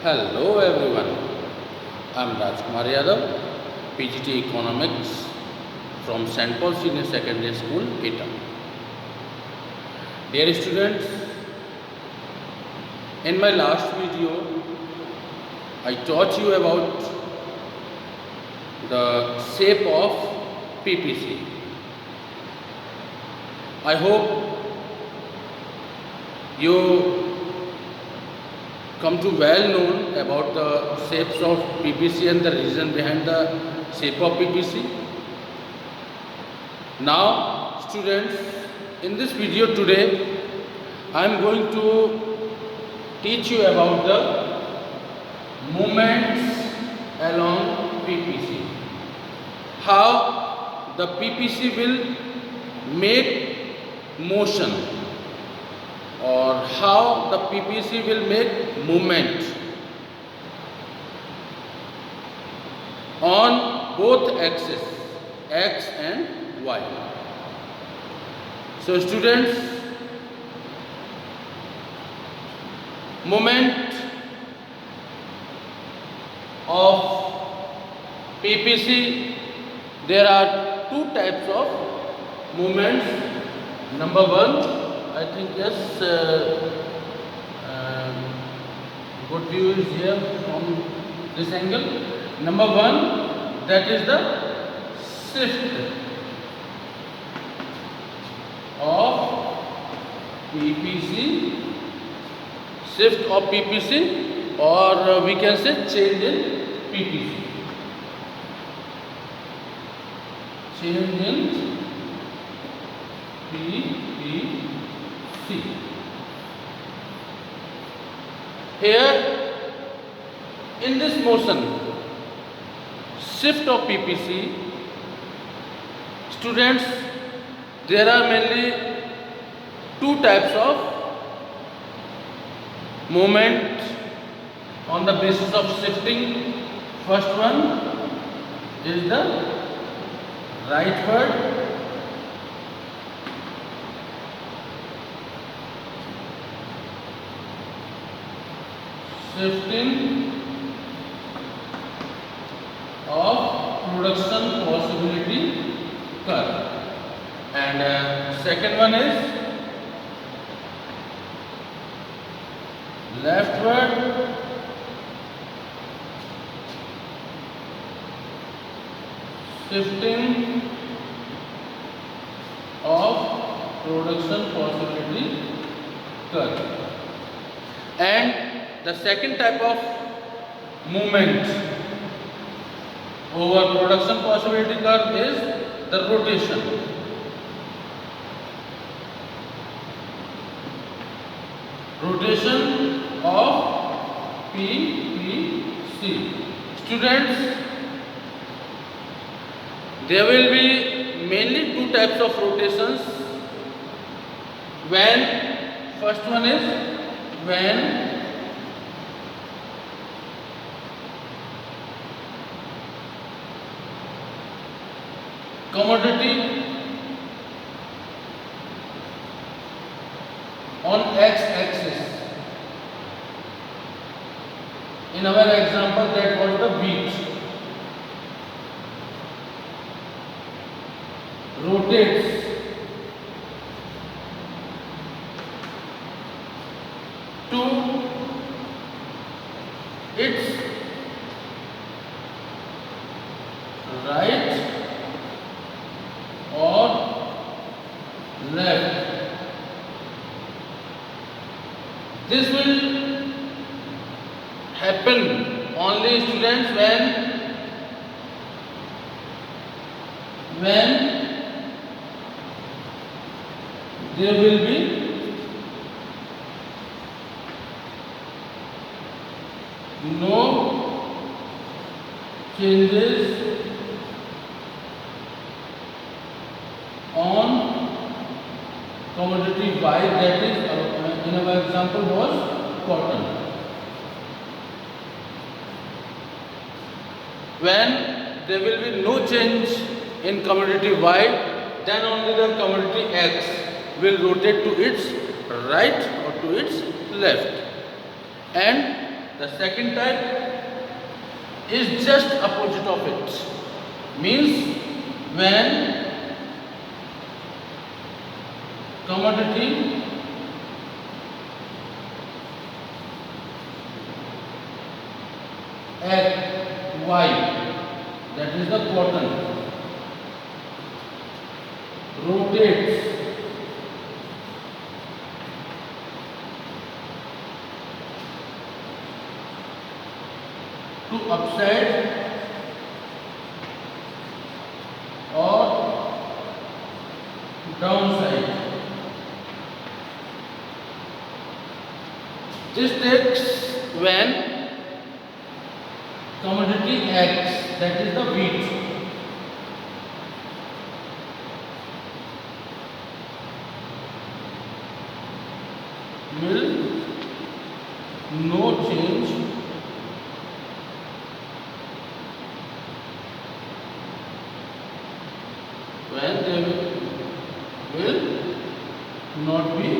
Hello everyone, I am Rajkumar Yadav, PGT Economics from St. Paul Senior Secondary School, Etah. Dear students, in my last video, I taught you about the shape of PPC. I hope you come to well known about the shapes of PPC and the reason behind the shape of PPC. Now students, in this video today I am going to teach you about the movements along PPC. How the PPC will make motion, or how the PPC will make movement on both axes, X and Y. So students, moment of PPC, there are two types of movements. Number one, I think yes, good view is here from this angle. Number one, that is the shift of PPC, shift of PPC, or we can say change in PPC, change in PPC. Here in this motion, shift of PPC, students, there are mainly two types of movement on the basis of shifting. First one is the rightward shifting of production possibility curve, and second one is leftward shifting of production possibility curve. And the second type of movement over production possibility curve is the rotation. Rotation of PPC. Students, there will be mainly two types of rotations. When first one is when commodity on x-axis. In our example, that was the wheat. Rotates to its right or left. This will happen only, students, when there will be no changes on commodity Y, that is in our example was cotton. When there will be no change in commodity Y, then only the commodity X will rotate to its right or to its left. And The second type is just opposite of it. Means when commodity X, Y, that is the cotton, rotates to upside or downside. This takes when commodity X, that is the wheat, will no change when they will not be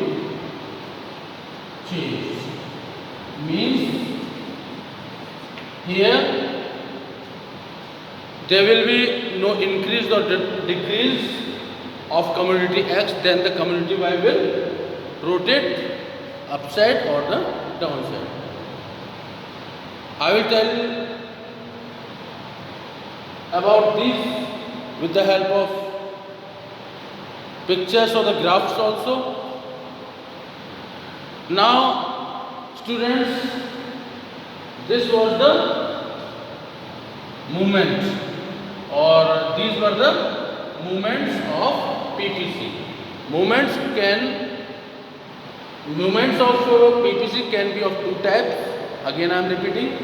changed. Means here there will be no increase or decrease of commodity X, then the commodity Y will rotate upside or the downside. I will tell about this with the help of pictures or the graphs also. Now students, this was the movement, or these were the movements of PPC. Movements of PPC can be of two types. Again I am repeating.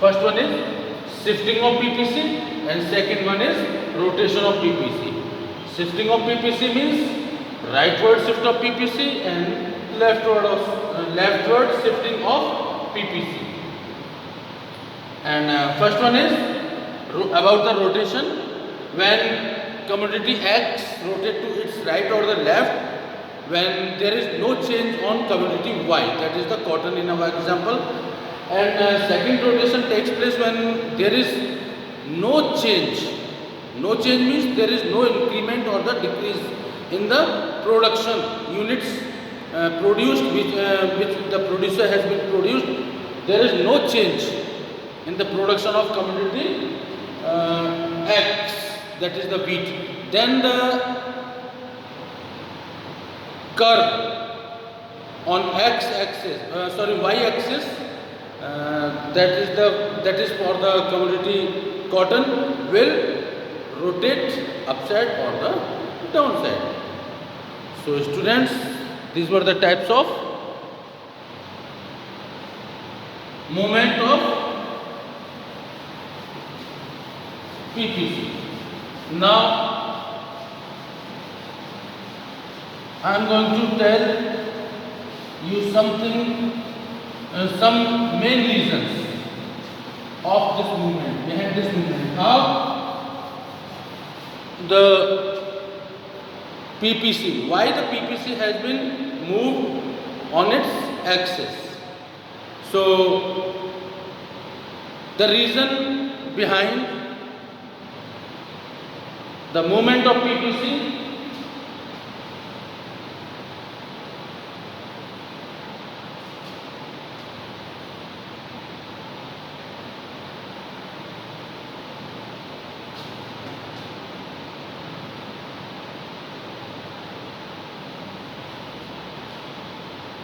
First one is shifting of PPC and second one is rotation of PPC. Shifting of PPC means rightward shift of PPC and leftward shifting of PPC. And first one is about the rotation. When commodity X rotate to its right or the left, when there is no change on commodity Y, that is the cotton in our example. And second rotation takes place when there is no change. No change means there is no increment or the decrease in the production units produced, which the producer has been produced. There is no change in the production of commodity X, that is the wheat. Then the curve on y-axis, that is for the commodity cotton, will rotate upside or the downside. So students, these were the types of movement of PPC. Now I am going to tell you something, some main reasons of this movement, behind this movement. How the PPC, why the PPC has been moved on its axis. So the reason behind the movement of PPC,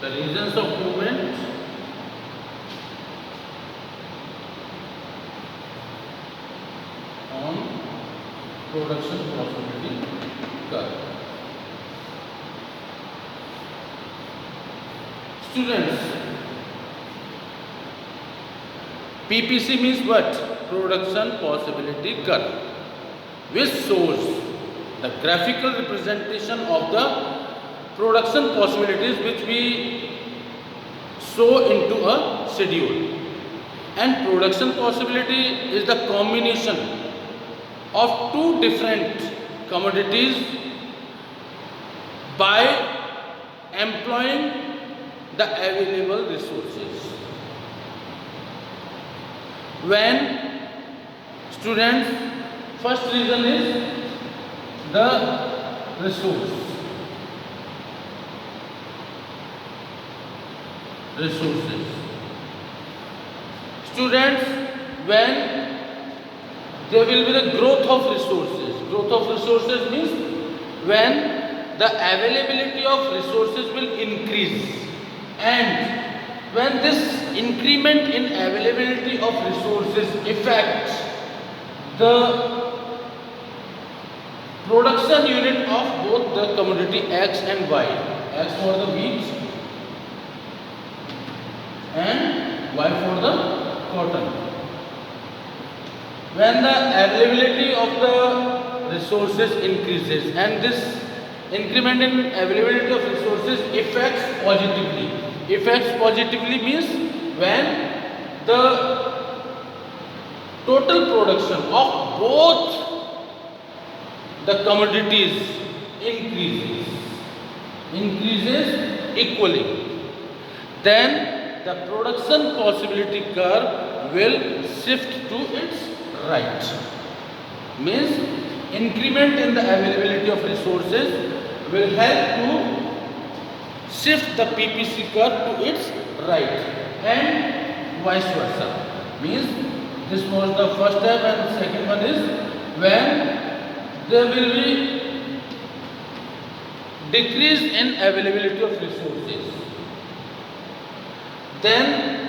the reasons of movement on production possibility curve. Students, PPC means what? Production possibility curve, which shows the graphical representation of the production possibilities which we show into a schedule. And production possibility is the combination of two different commodities by employing the available resources. when students, first reason is the resources. Students, when there will be the growth of resources. Growth of resources means when the availability of resources will increase, and when this increment in availability of resources affects the production unit of both the commodity X and Y. X for the wheat and Y for the cotton. When the availability of the resources increases, and this increment in availability of resources affects positively. Affects positively means when the total production of both the commodities increases equally, then the production possibility curve will shift to its right. Means increment in the availability of resources will help to shift the PPC curve to its right, and vice versa. Means this was the first step, and the second one is when there will be decrease in availability of resources, then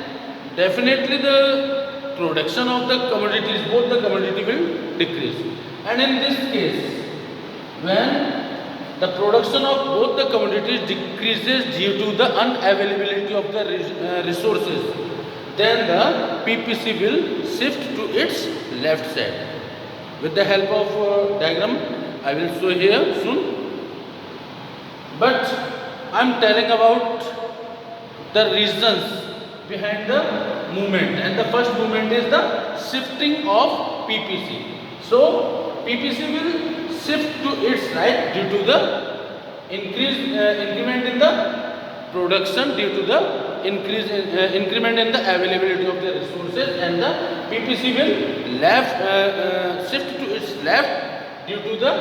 definitely the production of the commodities, both the commodity will decrease. And in this case, when the production of both the commodities decreases due to the unavailability of the resources, then the PPC will shift to its left side. With the help of diagram, I will show here soon. But I am telling about the reasons behind the movement, and the first movement is the shifting of PPC. So PPC will shift to its right due to the increment in the production, due to the increment in the availability of the resources, and the PPC will shift to its left due to the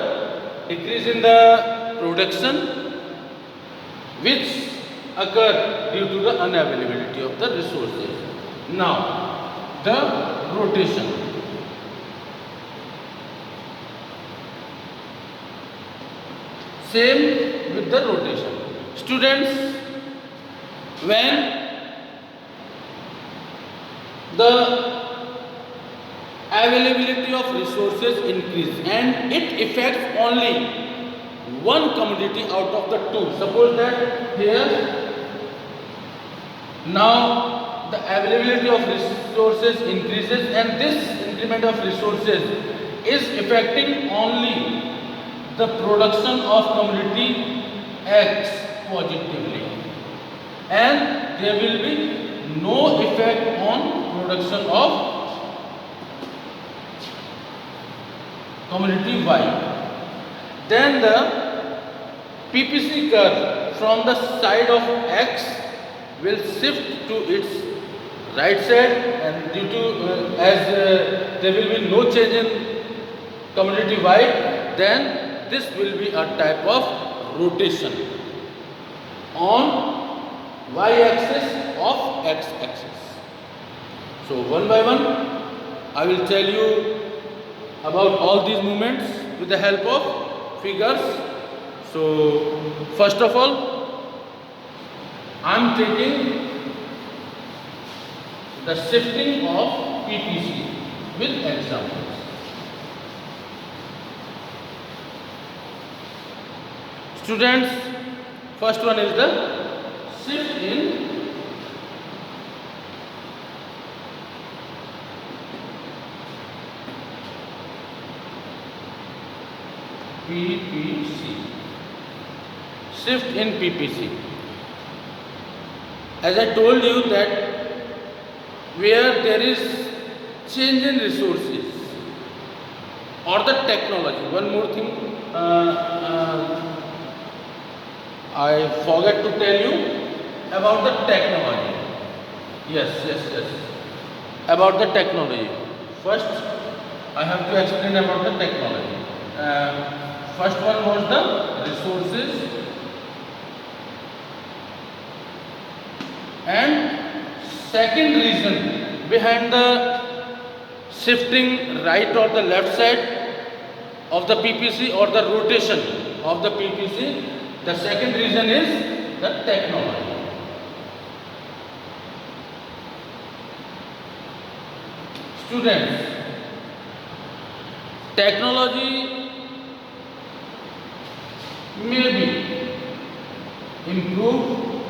decrease in the production, which occur due to the unavailability of the resources. Now, the rotation. Same with the rotation. Students, when the availability of resources increase and it affects only one commodity out of the two. Suppose that here now the availability of resources increases, and this increment of resources is affecting only the production of commodity X positively, and there will be no effect on production of commodity Y. Then the PPC curve from the side of X will shift to its right side, and due to as there will be no change in commodity Y, then this will be a type of rotation on y-axis of x-axis. So one by one I will tell you about all these movements with the help of figures. So first of all, I am taking the shifting of PPC with examples. Students, first one is the shift in PPC. Shift in PPC. As I told you that where there is change in resources or the technology. One more thing I forgot to tell you about the technology. Yes. about the technology. First, I have to explain about the technology. First one was the resources, and second reason behind the shifting right or the left side of the PPC or the rotation of the PPC, the second reason is the technology. Students, technology may be improved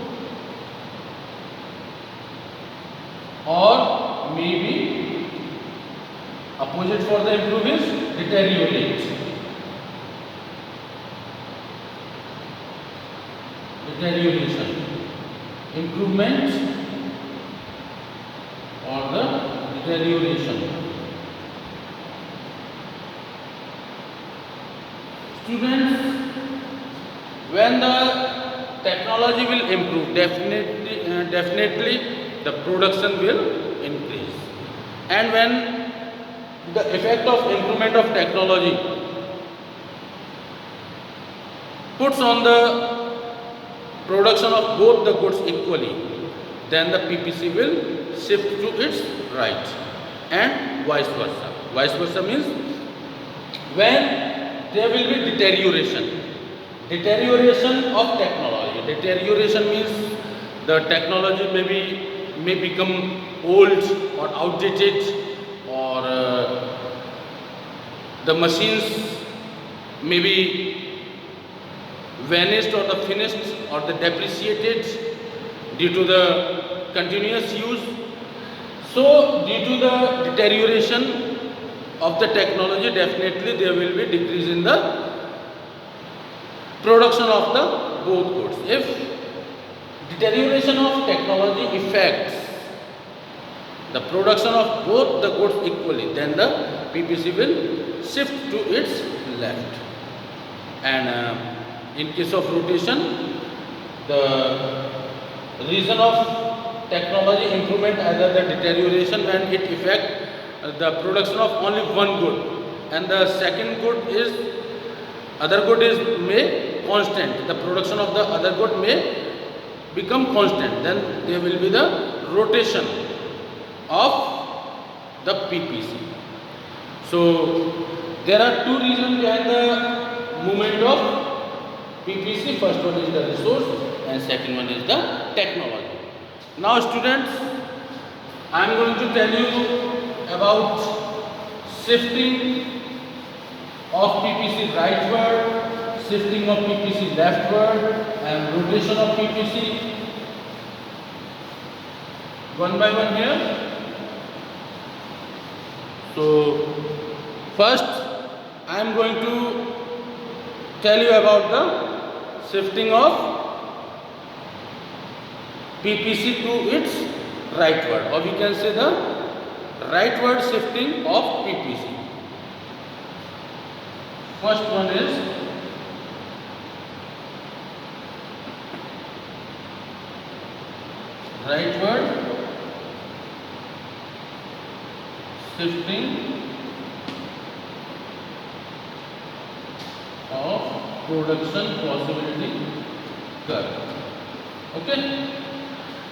or maybe opposite for the improve is deteriorate. Deterioration, improvement or the deterioration. Students, when the technology will improve, definitely the production will increase. And when the effect of improvement of technology puts on the production of both the goods equally, then the PPC will shift to its right, and vice versa. Vice versa means when there will be deterioration of technology. Deterioration means the technology may become old or outdated, or the machines may be vanished or the finished or the depreciated due to the continuous use. So due to the deterioration of the technology, definitely there will be decrease in the production of the both goods. If deterioration of technology affects the production of both the goods equally, then the PPC will shift to its left. And in case of rotation, the reason of technology improvement, either the deterioration when it affects the production of only one good, and the second good is other good is may constant, the production of the other good may become constant, then there will be the rotation of the PPC. So there are two reasons behind the movement of PPC. First one is the resource and second one is the technology. Now students, I am going to tell you about shifting of PPC rightward, shifting of PPC leftward, and rotation of PPC. One by one here. So first I am going to tell you about the shifting of PPC to its rightward, or we can say the rightward shifting of PPC. First one is rightward shifting of production possibility curve. Okay,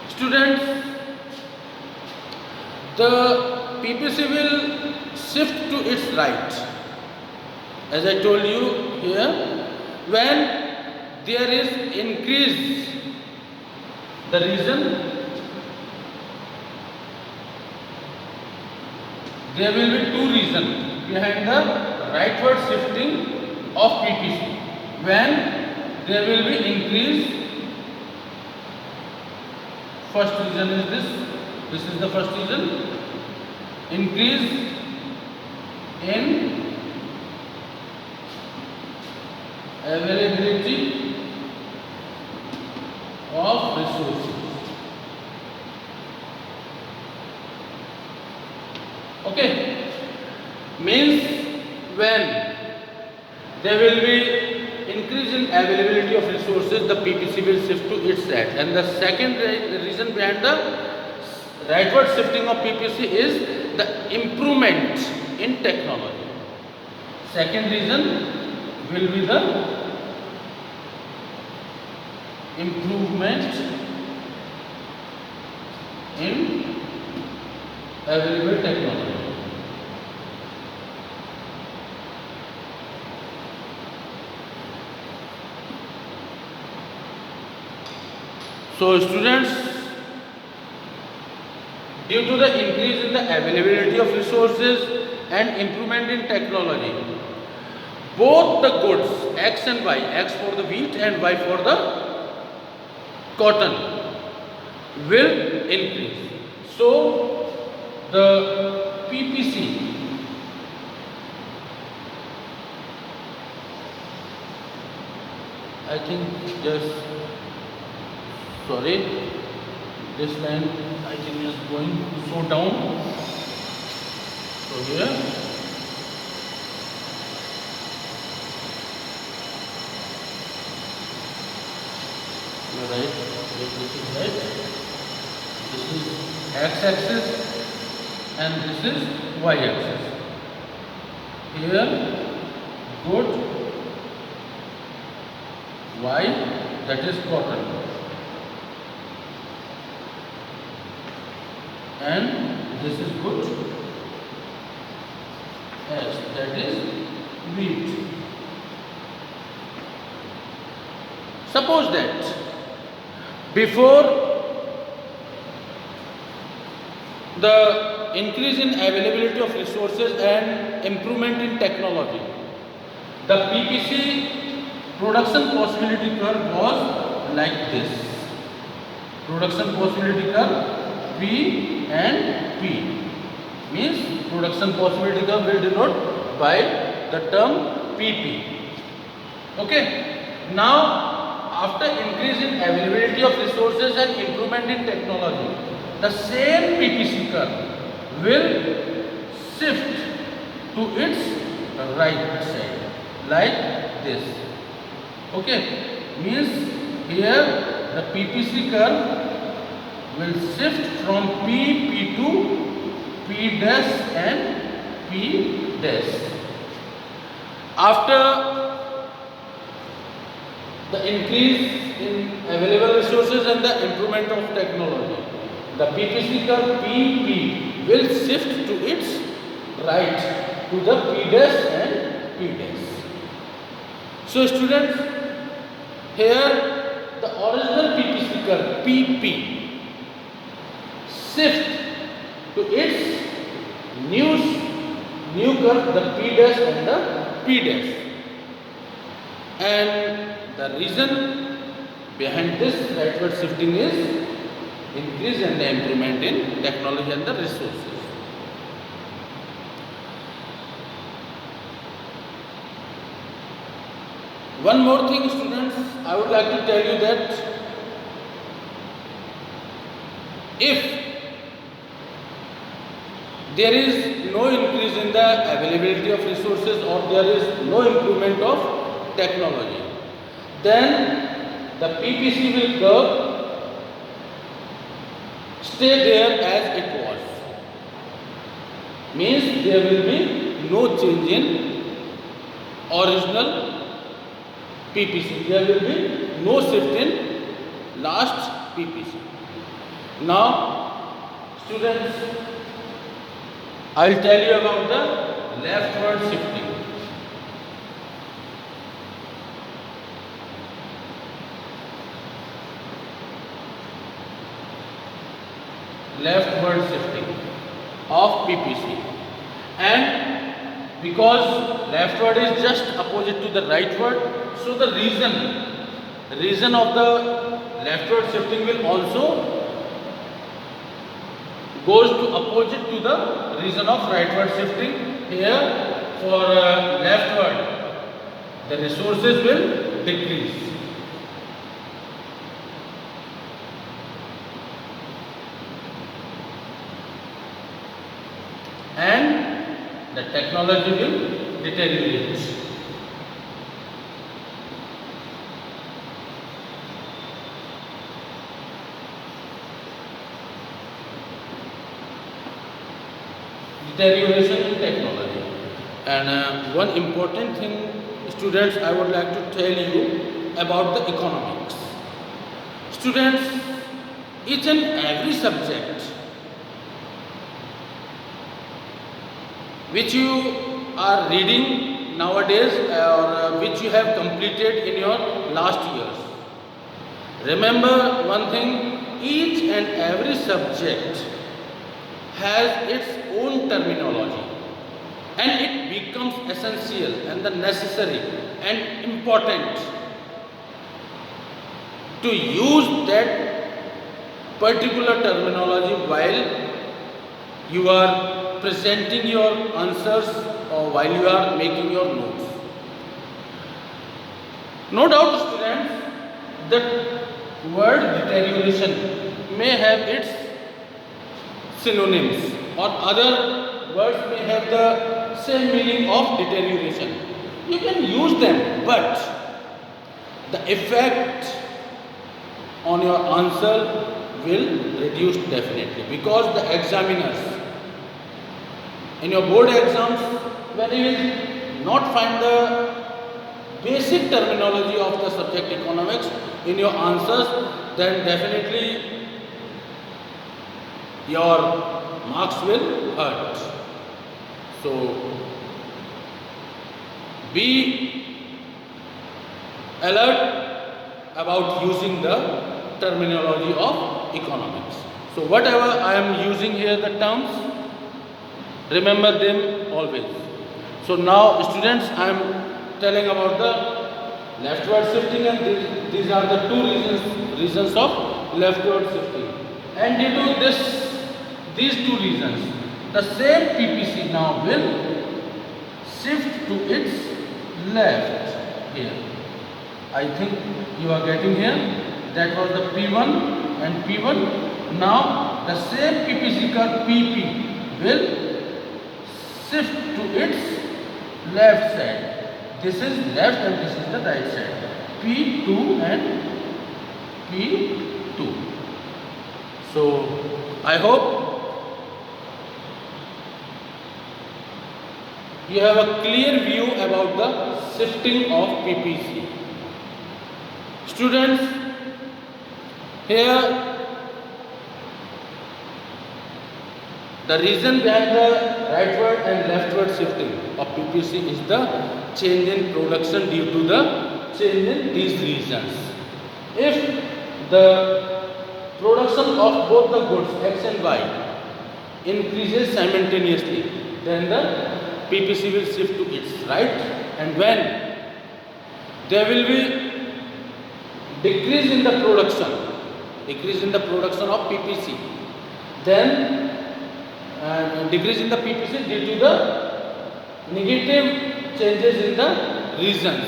students, the PPC will shift to its right, as I told you here, when there is increase. The reason, there will be two reasons behind the rightward shifting of PPC. When there will be increase, first reason is this is the first reason, increase in availability of resources. Okay, means when there will be increase in availability of resources, the PPC will shift to its right. And the second reason behind the rightward shifting of PPC is the improvement in technology. Second reason will be the improvement in available technology. So students, due to the increase in the availability of resources and improvement in technology, both the goods X and Y, X for the wheat and Y for the cotton, will increase. So the PPC I think just sorry, this line I think is going so down. So here right, this is right, this is X axis and this is Y axis. Here good Y, that is cotton, and this is good S, that is wheat. Suppose that before the increase in availability of resources and improvement in technology, the PPC production possibility curve was like this. Production possibility curve P and P means production possibility curve will denote by the term PP. Okay. Now after increase in availability of resources and improvement in technology, the same PPC curve will shift to its right side like this. Okay, means here the PPC curve will shift from P to P dash and P dash. After the increase in available resources and the improvement of technology, the PPC curve PP will shift to its right to the P dash and P dash. So students, here the original PPC curve PP shift to its new curve, the P dash and the P dash. And the reason behind this rightward shifting is increase and the improvement in technology and the resources. One more thing, students, I would like to tell you that if there is no increase in the availability of resources or there is no improvement of technology, then the PPC will curve stay there as it was. Means there will be no change in original PPC. There will be no shift in last PPC. Now, students, I will tell you about the leftward shifting. Leftward shifting of PPC, and because leftward is just opposite to the rightward, so the reason of the leftward shifting will also goes to opposite to the reason of rightward shifting. Here for leftward, the resources will decrease. And the technology will deteriorate. deterioration in technology. And one important thing, students, I would like to tell you about the economics. Students, each and every subject which you are reading nowadays or which you have completed in your last years, remember one thing, each and every subject has its own terminology, and it becomes essential and the necessary and important to use that particular terminology while you are presenting your answers or while you are making your notes. No doubt, students, the word deterioration may have its synonyms or other words may have the same meaning of deterioration. You can use them, but the effect on your answer will reduce definitely, because the examiners in your board exams, when you will not find the basic terminology of the subject economics in your answers, then definitely your marks will hurt. So be alert about using the terminology of economics. So whatever I am using here the terms, remember them always. So now students, I am telling about the leftward shifting, and these are the two reasons of leftward shifting. And due to these two reasons, the same PPC now will shift to its left here. I think you are getting here. That was the P1 and P1. Now the same PPC curve PP will shift to its left side. This is left and this is the right side. P2 and P2. So I hope you have a clear view about the shifting of PPC. Students, here the reason behind the rightward and leftward shifting of PPC is the change in production due to the change in these reasons. If the production of both the goods X and Y increases simultaneously, then the PPC will shift to its right, and when there will be decrease in the production of PPC, then decrease in the PPC due to the negative changes in the reasons,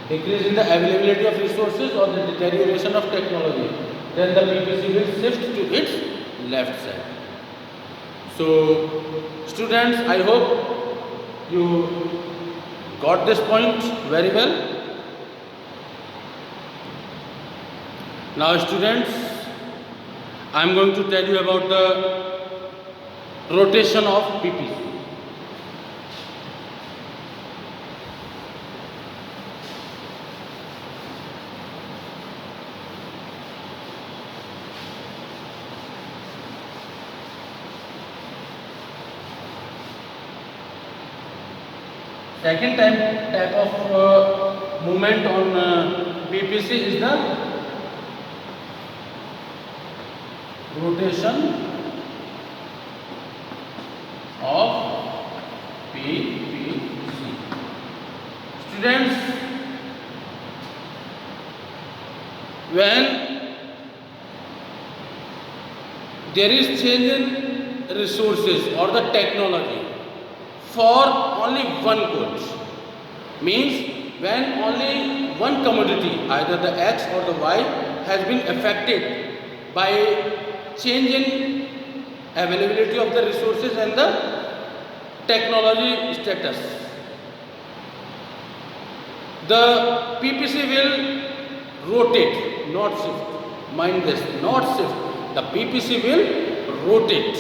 decrease in the availability of resources or the deterioration of technology, then the PPC will shift to its left side. So students, I hope you got this point very well. Now students, I am going to tell you about the rotation of PPC. Second type of movement on PPC is the rotation of PPC. Students, when there is change in resources or the technology for only one good, means when only one commodity, either the X or the Y, has been affected by change in availability of the resources and the technology status, the PPC will rotate, not shift. Mind this, not shift. The PPC will rotate.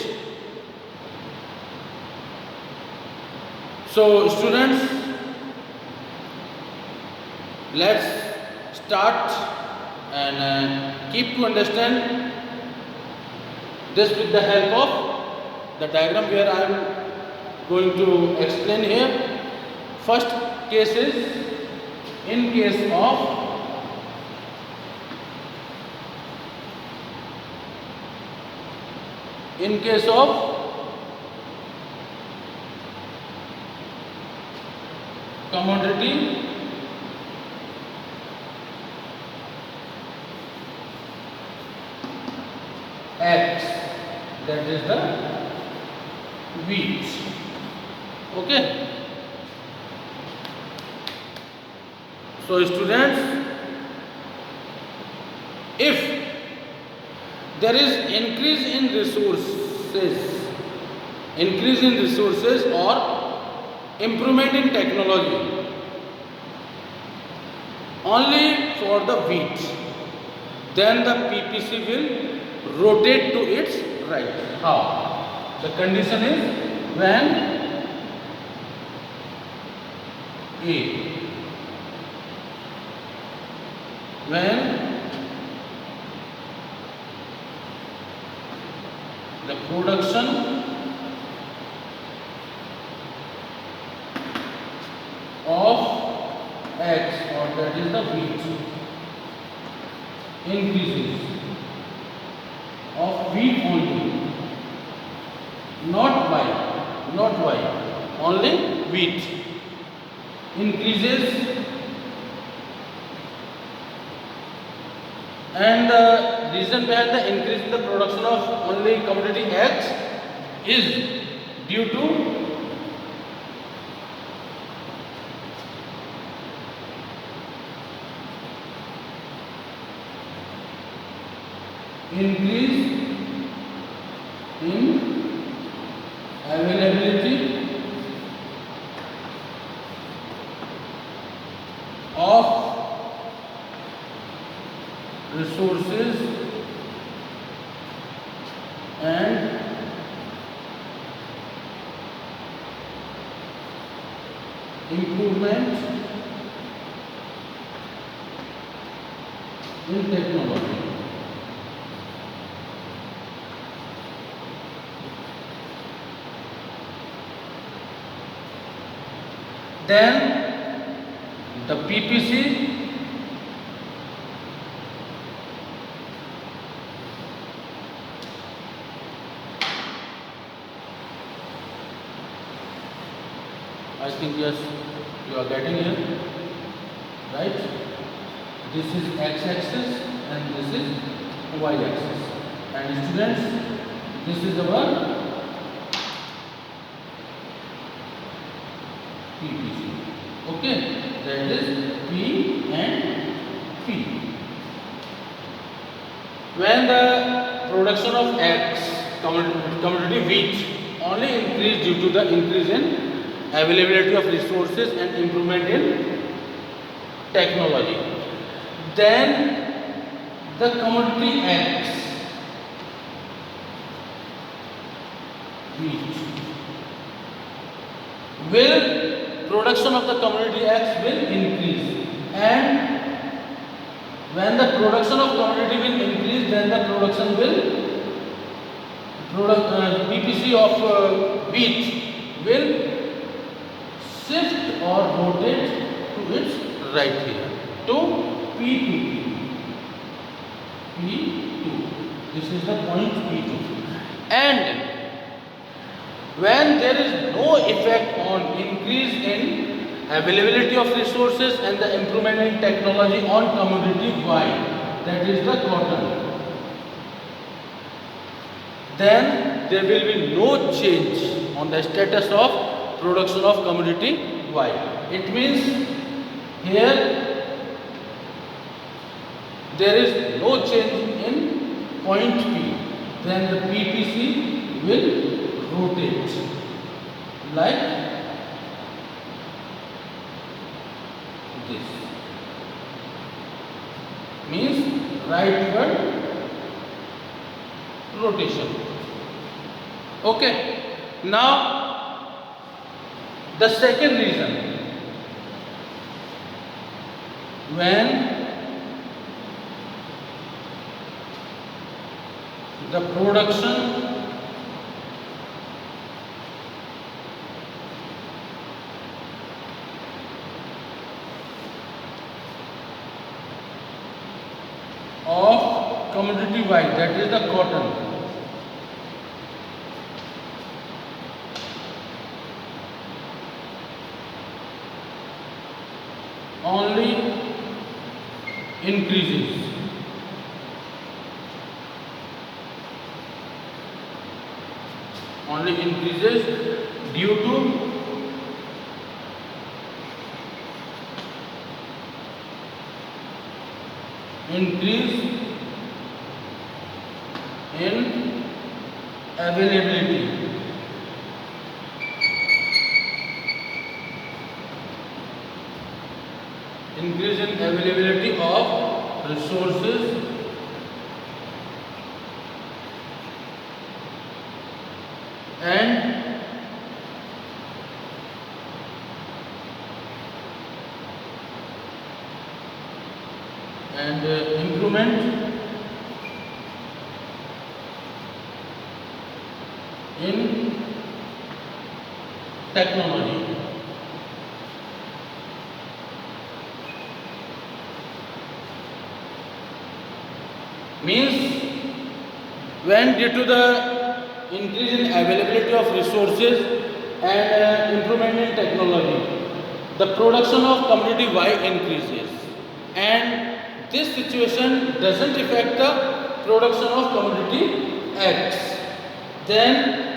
So students, let's start and keep to understand this with the help of the diagram where I am going to explain here. First case is in case of commodity X, that is the wheat. Okay. So students, if there is increase in resources or improvement in technology only for the wheat, then the PPC will rotate to its right. How? The condition is when the production of X, or that is the wheat, increases, of wheat only, not Y, only wheat increases, and the reason behind the increase in the production of only commodity X is due to increase in availability of resources and improvement in technology. Then the PPC I think yes, you are getting it, right? This is x-axis and this is y-axis. And students, this is our PPC. Okay, that is P and P. When the production of X, commodity wheat, only increase due to the increase in availability of resources and improvement in technology, then the commodity X, wheat, production of the commodity X will increase, and when the production of commodity will increase, then the production will PPC of wheat will shift or rotate to its right here to P2. P2. This is the point P2. And when there is no effect on increase in availability of resources and the improvement in technology on commodity Y, that is the cotton, then there will be no change on the status of production of commodity Y. It means here there is no change in point P, then the PPC will rotate like this, means rightward rotation. Okay, now The second reason, when the production of commodity Y, that is the cotton, only increases. Only increases due to increase in availability. Increase in availability of resources and improvement in technology. Means, when due to the increase in availability of resources and improvement in technology, the production of commodity Y increases, and this situation doesn't affect the production of commodity X, then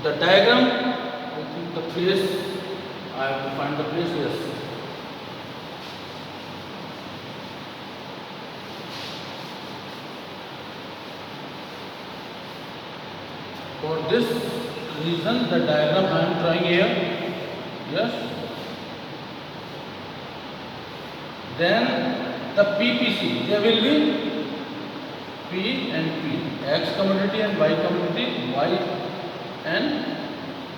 the diagram, I think the place, I have to find the place, yes. For this reason, the diagram I am drawing here, yes. Then the PPC, there will be P and P, X commodity and Y commodity, Y and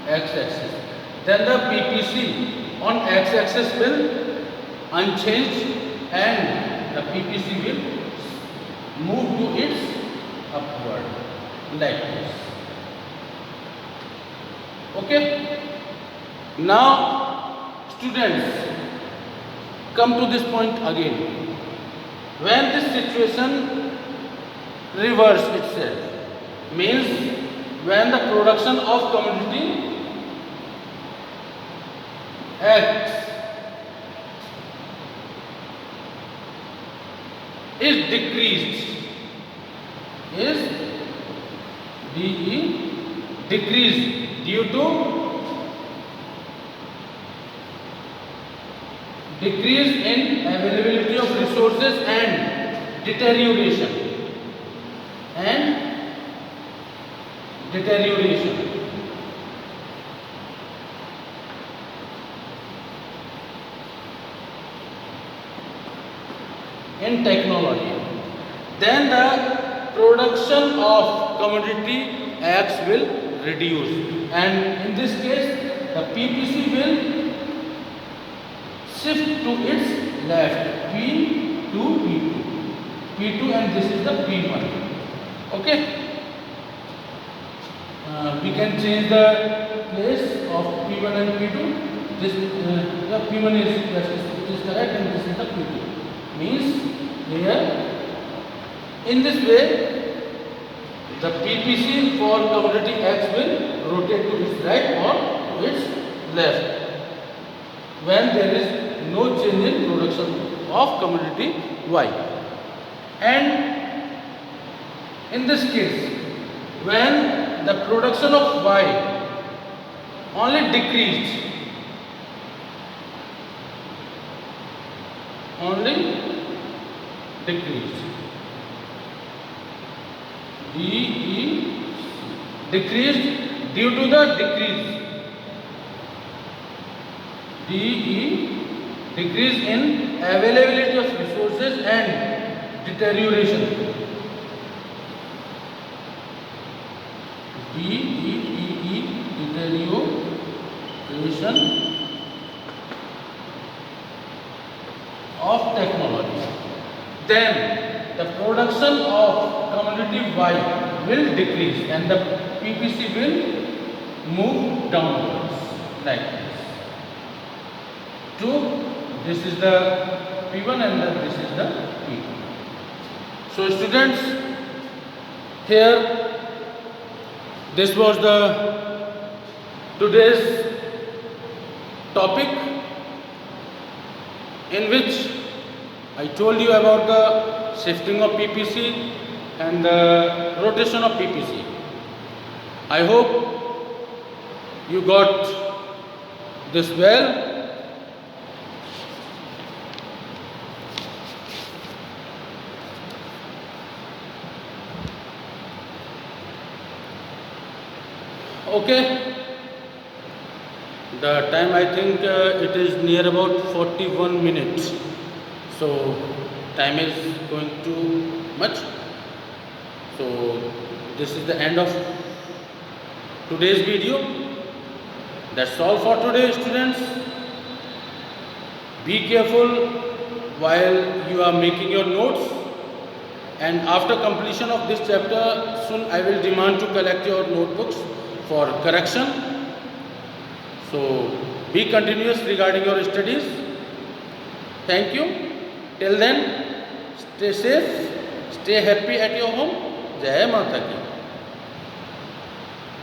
X-axis. Then the PPC on X-axis will unchanged and the PPC will move to its upward like this. Okay. Now students, come to this point again. When this situation reverse itself, means when the production of commodity X is decreased, is DE decreased due to decrease in availability of resources and deterioration in technology, then the production of commodity X will reduce, and in this case the PPC will shift to its left, P to P2, and this is the P1. Okay. We can change the place of P1 and P2. This the P1 is correct, and this is the P2. Means here, in this way, the PPC for commodity X will rotate to its right or to its left when there is no change in production of commodity Y. And in this case, when the production of Y only decreased, decreased due to the decrease, Decrease in availability of resources and deterioration. Deterioration of technology. Then the production of commodity Y will decrease and the PPC will move downwards like this. 2. This is the P1 and this is the P2. So students, here this was the today's topic in which I told you about the shifting of PPC and the rotation of PPC. I hope you got this well. Okay, the time I think it is near about 41 minutes, so time is going too much. So this is the end of today's video. That's all for today, students. Be careful while you are making your notes, and after completion of this chapter, soon I will demand to collect your notebooks for correction. So be continuous regarding your studies. Thank you. Till then, stay safe, stay happy at your home. Jai Mata Ki.